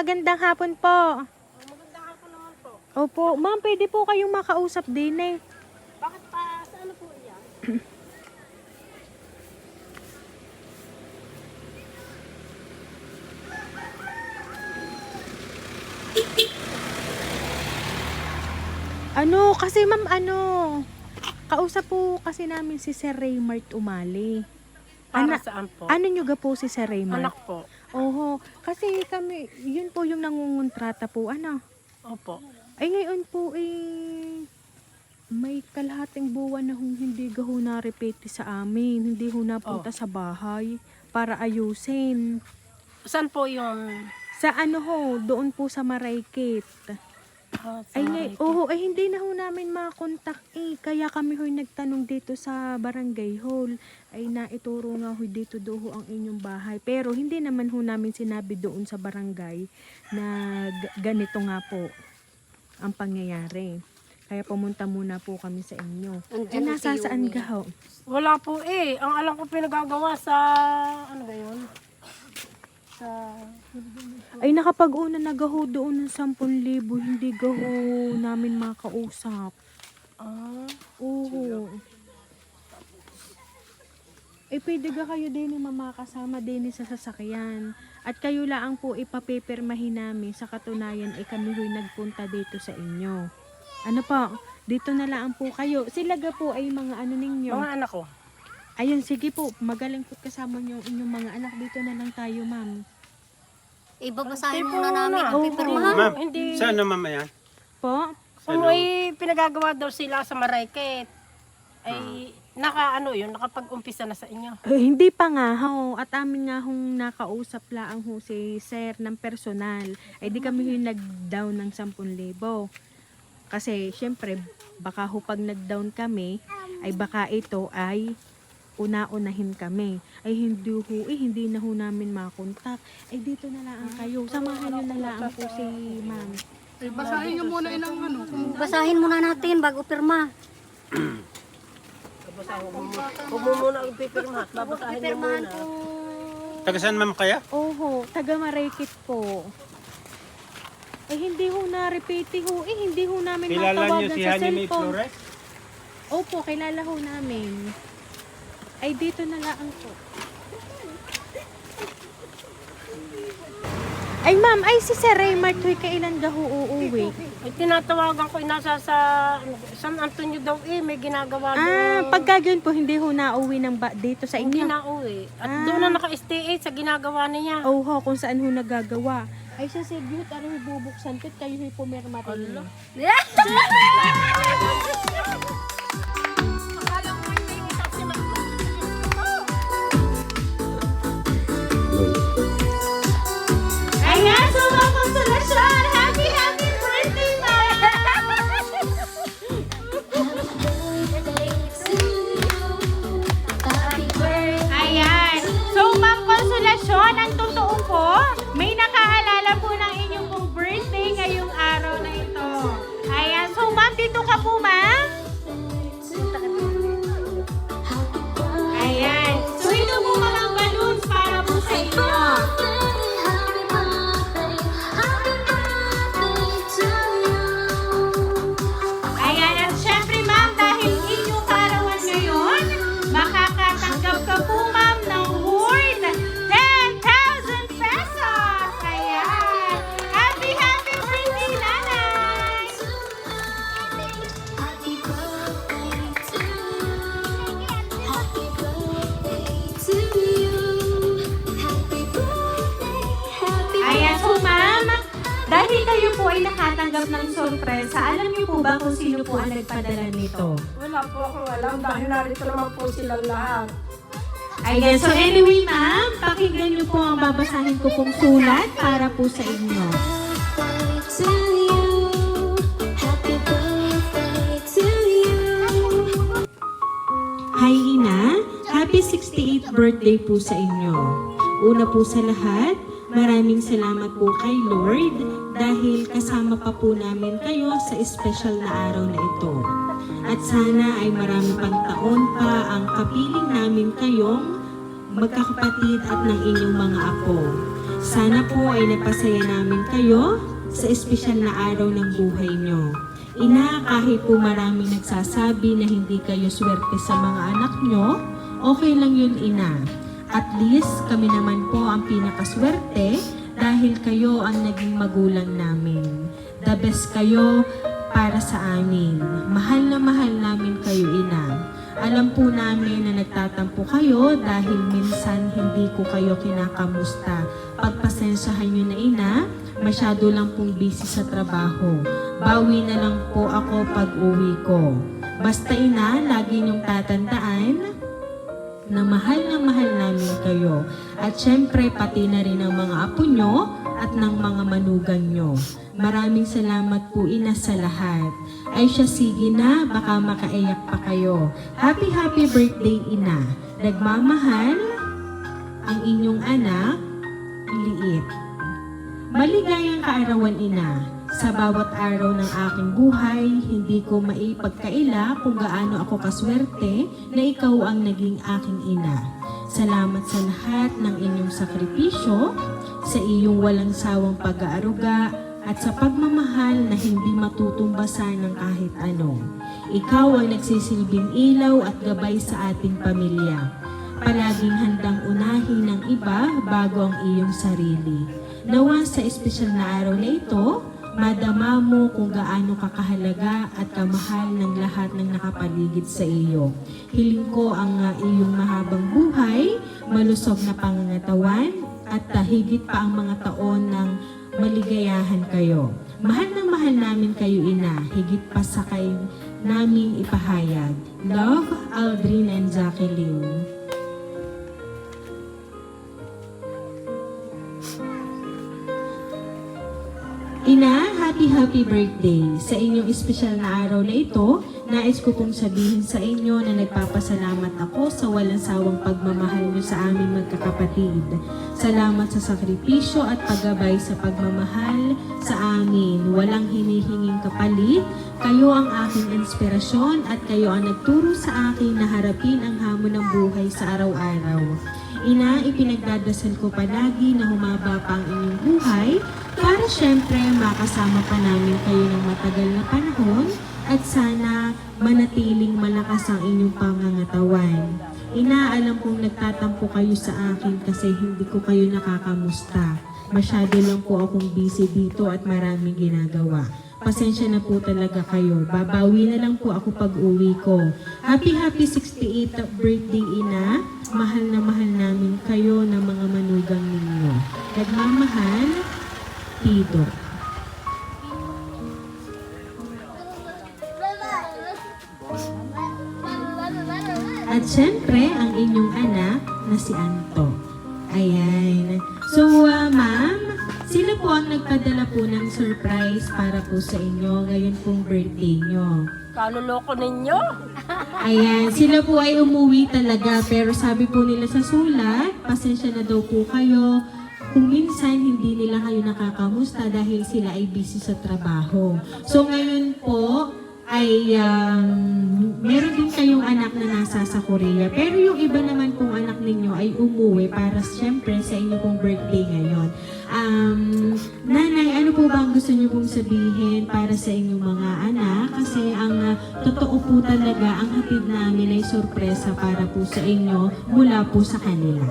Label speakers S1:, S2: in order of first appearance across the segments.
S1: magandang hapon po.
S2: Magandang hapon naman po.
S1: Opo, ma'am, pwede po kayong makausap din eh.
S2: Bakit pa, sa ano po yan?
S1: Ano, kasi ma'am, kausap po kasi namin si Sir Raymart Umali.
S2: Para saan po?
S1: Ano nyo ga po si Sir Raymart?
S2: Anak po.
S1: Oho, kasi kami, yun po yung nangungontrata po, ano.
S2: Opo.
S1: Ay ngayon po may kalahating buwan na hindi gaho na repete sa amin. Hindi ho napunta sa bahay para ayusin.
S2: Saan po yung...
S1: Sa ano ho, doon po sa Maraykit. Ay hindi na ho namin makontak Kaya kami ho'y nagtanong dito sa barangay hall. Ay naituro nga ho dito do ho ang inyong bahay. Pero hindi naman ho namin sinabi doon sa barangay na ganito nga po ang pangyayari. Kaya pumunta muna po kami sa inyo. Nasasaan ka ho?
S2: Wala po eh. Ang alam ko pinagagawa sa... Ano ba yun? Sa...
S1: Ay nakapag-una na gaho doon ng 10,000. Hindi gaho namin makausap. Oo. Pwede ga kayo din makasama din sa sasakyan. At kayo lang po ipapipirmahin namin sa katunayan kami ho'y nagpunta dito sa inyo. Ano po? Dito na lang po kayo. Sila ga po ay mga ano ninyo?
S2: Mga anak ko.
S1: Ayun, sige po. Magaling po kasama nyo inyong mga anak. Dito na lang tayo, ma'am.
S3: Ibabasahin muna namin ang
S1: Oo.
S3: pipirmahan.
S4: Ma'am,
S2: Hindi.
S4: saan naman yan?
S1: Po?
S2: Kung may pinagagawa daw sila sa Maraykit, ay nakapag-umpisa na sa inyo.
S1: Hindi pa nga ho. At amin nga hong nakausap lang ho si sir ng personal. Ay di kami yung nag-down ng 10,000. Kasi syempre baka ho pag nag-down kami ay baka ito ay una-unahin kami. Ay hindi ho, hindi na ho namin makontak. Ay dito na lang kayo. Samahan nyo na lang po si ma'am.
S5: Basahin nyo muna ilang ano.
S3: Basahin muna natin bago pirma.
S2: Huwag mo muna ang pipirma. Babasahin mo
S3: Pipirmahan
S2: muna.
S3: po.
S4: Taga saan ma'am kaya?
S1: Oho, taga Maraykit po. Ay hindi ho na-repeat ho. Hindi ho namin
S4: Kilala niyo
S1: matawagan
S4: si
S1: sa
S4: Honey May
S1: cellphone.
S4: Flores?
S1: Opo, kilala ho namin. Ay dito na lang po. Ay ma'am, ay si Sir Raymart ho'y kailan ga ho uuwi?
S2: Ay, tinatawagan ko, nasa sa San Antonio daw may ginagawa doon.
S1: Pagka yun po, hindi ho nauwi dito sa
S2: Hindi
S1: inyo.
S2: na uwi. At doon na naka-stay sa ginagawa niya.
S1: Oho, kung saan ho nagagawa. Ay siya si Beaut, aro'y bubuksan tit, kayo ho'y pumirma rin. Ayan, so mga konsolasyon! Happy birthday, ma'am! Ayan. So, ma'am Konsolasyon, ang totoo po, may nakaalala po ng inyong pong birthday ngayong araw na ito. Ayan. So, ma'am, dito ka po, ma'am? Ayan. So, ito po mga balloons para po sa inyo. Ayan. At syempre, ma'am, dahil inyong kaarawan ngayon, makakatanggap ka po, ma'am, ng worth 10,000 pesos. Ayan. Happy birthday, nanay! Ayan po, ma'am. Dahil kayo po ay nakatanggap ng sorpresa, alam niyo po ba kung sino po ang nagpadala nito?
S2: Wala po ako alam dahil narito naman po silang lahat.
S1: Ayan, so anyway, ma'am, pakinggan niyo po ang babasahin ko pong sulat para po sa inyo. Hi, Ina. Happy 68th birthday po sa inyo. Una po sa lahat, maraming salamat po kay Lord dahil kasama pa po namin kayo sa espesyal na araw na ito. At sana ay marami pang taon pa ang kapiling namin kayong magkakapatid at ng inyong mga apo. Sana po ay napasaya namin kayo sa espesyal na araw ng buhay nyo. Ina, kahit po maraming nagsasabi na hindi kayo swerte sa mga anak nyo, okay lang yun, Ina. At least kami naman po ang pinakaswerte dahil kayo ang naging magulang namin. The best kayo para sa amin. Mahal na mahal namin kayo, Ina. Alam po namin na nagtatampo kayo dahil minsan hindi ko kayo kinakamusta. Pagpasensyahan nyo na, Ina, masyado lang pong busy sa trabaho. Bawi na lang po ako pag uwi ko. Basta, Ina, lagi niyong tatandaan na mahal namin kayo. At syempre, pati na rin ang mga apo nyo at ng mga manugang nyo. Maraming salamat po, Ina, sa lahat. Ay siya, sige na, baka makaiyak pa kayo. Happy birthday, Ina. Nagmamahal ang inyong anak, Liit. Maligayang kaarawan, Ina. Sa bawat araw ng aking buhay, hindi ko maipagkaila kung gaano ako kaswerte na ikaw ang naging aking ina. Salamat sa lahat ng inyong sakripisyo, sa iyong walang sawang pag-aaruga, at sa pagmamahal na hindi matutumbasan ng kahit ano. Ikaw ang nagsisilbing ilaw at gabay sa ating pamilya. Palaging handang unahin ng iba bago ang iyong sarili. Nawa sa espesyal na araw na ito, madama mo kung gaano kakahalaga at kamahal ng lahat ng nakapaligid sa iyo. Hiling ko ang iyong mahabang buhay, malusog na pangangatawan, at higit pa ang mga taon ng maligayahan kayo. Mahal na mahal namin kayo, Ina, higit pa sa kayo naming ipahayag. Love, Aldrin and Jacqueline. Ina, happy birthday! Sa inyong espesyal na araw na ito, nais ko pong sabihin sa inyo na nagpapasalamat ako sa walang sawang pagmamahal niyo sa aming magkakapatid. Salamat sa sakripisyo at paggabay sa pagmamahal sa amin. Walang hinihinging kapalit. Kayo ang aking inspirasyon at kayo ang nagturo sa akin na harapin ang hamon ng buhay sa araw-araw. Ina, ipinagdadasal ko palagi na humaba pa ang inyong buhay para syempre makasama pa namin kayo ng matagal na panahon at sana manatiling malakas ang inyong pangangatawan. Ina, alam kong nagtatampo kayo sa akin kasi hindi ko kayo nakakamusta. Masyado lang po akong busy dito at maraming ginagawa. Pasensya na po talaga kayo. Babawi na lang po ako pag uwi ko. Happy 68th birthday, Ina. Mahal na mahal namin kayo ng mga manugang ninyo. Nagmamahal, Tito. At syempre, ang inyong anak na si Anto. Ayan. So, ma'am, sino po ang nagpadala po ng surprise para po sa inyo ngayon pong birthday nyo?
S2: Kaluloko ninyo?
S1: Ayan, sila po ay umuwi talaga pero sabi po nila sa sulat, pasensya na daw po kayo kung minsan hindi nila kayo nakakamusta dahil sila ay busy sa trabaho. So ngayon po ay meron din kayong anak na nasa sa Korea. Pero yung iba naman pong anak ninyo ay umuwi para siyempre sa inyo pong birthday ngayon. Nanay, ano po ba ang gusto niyo pong sabihin para sa inyong mga anak? Kasi ang totoo po talaga, ang hatid namin ay sorpresa para po sa inyo mula po sa kanila.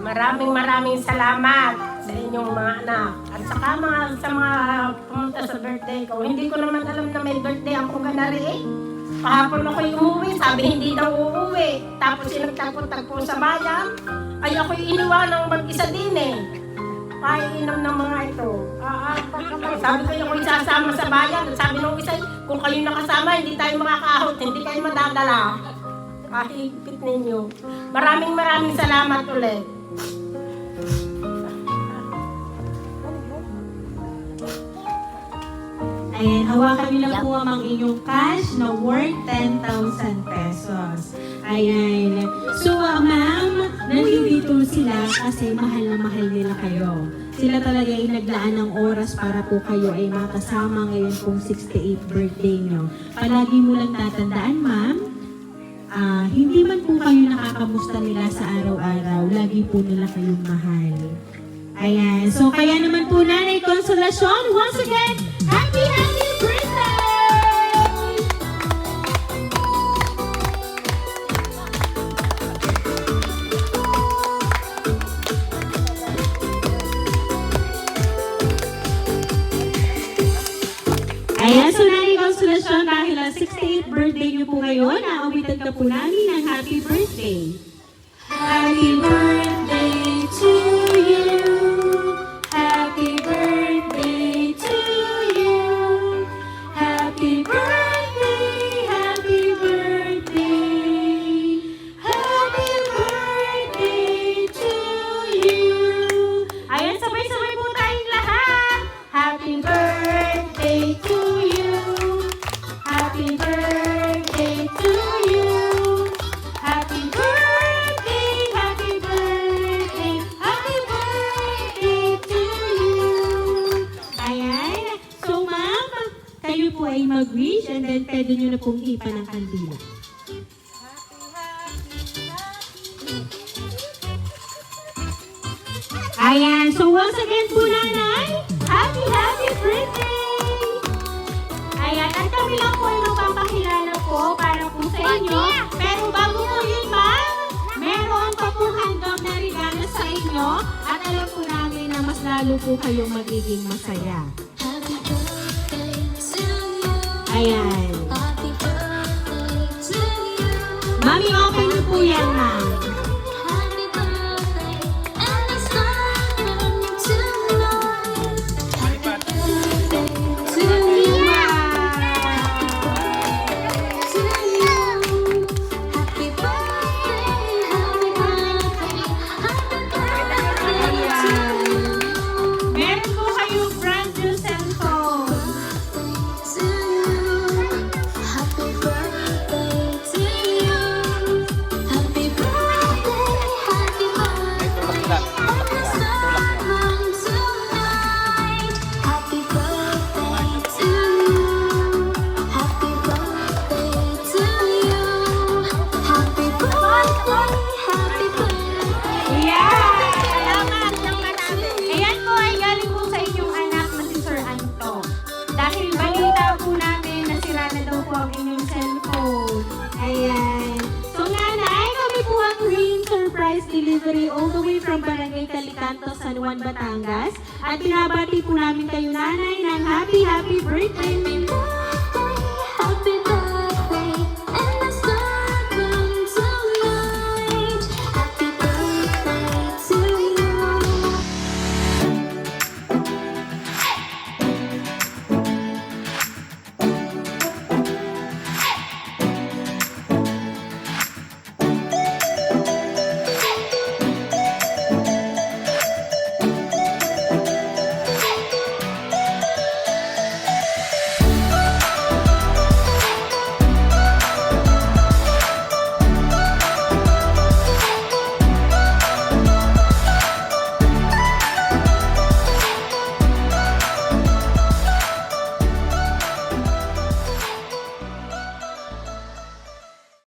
S2: Maraming salamat sa inyong mga anak. At saka sa mga pumunta sa birthday ko. Hindi ko naman alam na may birthday ako ganari eh. Kahapon ako'y umuwi, sabi hindi daw uuwi. Tapos sinagtagpo-tagpo sa bayan, ay ako'y iniwanang mag-isa din eh. Paiinom ng mga ito. Sabi ko ako'y sasama sa bayan. Sabi nung isa, kung kayo nakasama, hindi tayo makakaahot, hindi kayo madadala. Kahigpit ninyo. Maraming salamat ulit.
S1: Ayan, hawakan niyo lang po ang inyong cash na worth 10,000 pesos. Ayan. So, ma'am, nandito sila kasi mahal na mahal nila kayo. Sila talaga ay naglaan ng oras para po kayo ay makasama ngayon pong 68th birthday nyo. Palagi mo lang tatandaan, ma'am, hindi man po kayo nakakamusta nila sa araw-araw, lagi po nila kayong mahal. Ayan. So, kaya naman po, Nanay Consolacion, once again, happy birthday! Ayan, so Nanay Consolacion, dahil ang 68th birthday niyo po ngayon, naawitan ka po namin ng happy birthday. Happy birthday to you. Happy birthday to you. Happy birthday, happy birthday. Happy birthday to you. Ayan, sabay-sabay po tayong lahat. Happy birthday to you. Happy birthday to you. Happy birthday, happy birthday, happy birthday to you. Ayan. So, ma'am, kayo po ay mag-wish and then pwede nyo na pong hipan ng kandila. Ayan. So, once again po, Nanay, happy birthday! Ayan. At kami lang po ay magpapakilala po para po sa inyo. Pero bago po yun, ma'am, meron pa po handog na regalo sa inyo. At alam po namin na mas lalo po kayong magiging masaya. Ayan. Mami, open niyo po yan, ma'am. Meron po kayong brand new cellphone. Ayan po ay galing po sa inyong anak na si Sir Anto. Dahil balita po namin na sira na daw po ang inyong cellphone. Ayan. So Nanay, kami po ang Green Surprise Delivery all the way from Barangay Calicanto, San Juan, Batangas. At pinabati po namin kayo, Nanay, ng happy birthday!